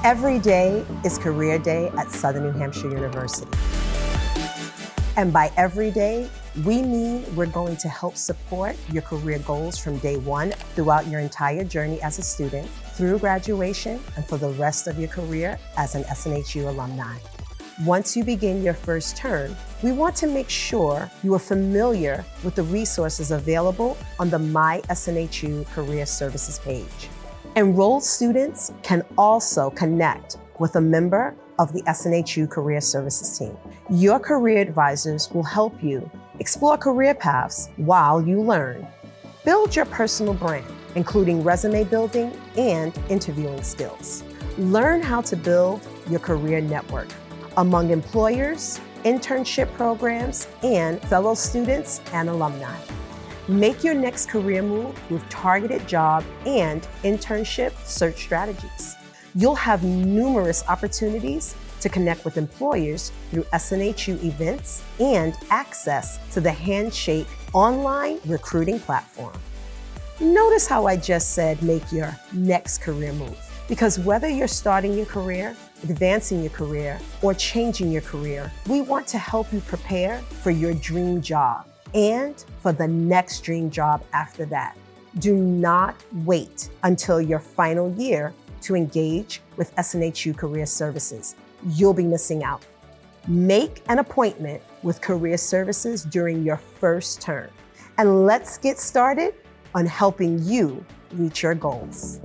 Every day is Career Day at Southern New Hampshire University. And by every day, we mean we're going to help support your career goals from day one throughout your entire journey as a student, through graduation, and for the rest of your career as an SNHU alumni. Once you begin your first term, we want to make sure you are familiar with the resources available on the My SNHU Career Services page. Enrolled students can also connect with a member of the SNHU Career Services team. Your career advisors will help you explore career paths while you learn. Build your personal brand, including resume building and interviewing skills. Learn how to build your career network among employers, internship programs, and fellow students and alumni. Make your next career move with targeted job and internship search strategies. You'll have numerous opportunities to connect with employers through SNHU events and access to the Handshake online recruiting platform. Notice how I just said make your next career move, because whether you're starting your career, advancing your career, or changing your career, we want to help you prepare for your dream job and for the next dream job after that. Do not wait until your final year to engage with SNHU Career Services. You'll be missing out. Make an appointment with Career Services during your first term, and let's get started on helping you reach your goals.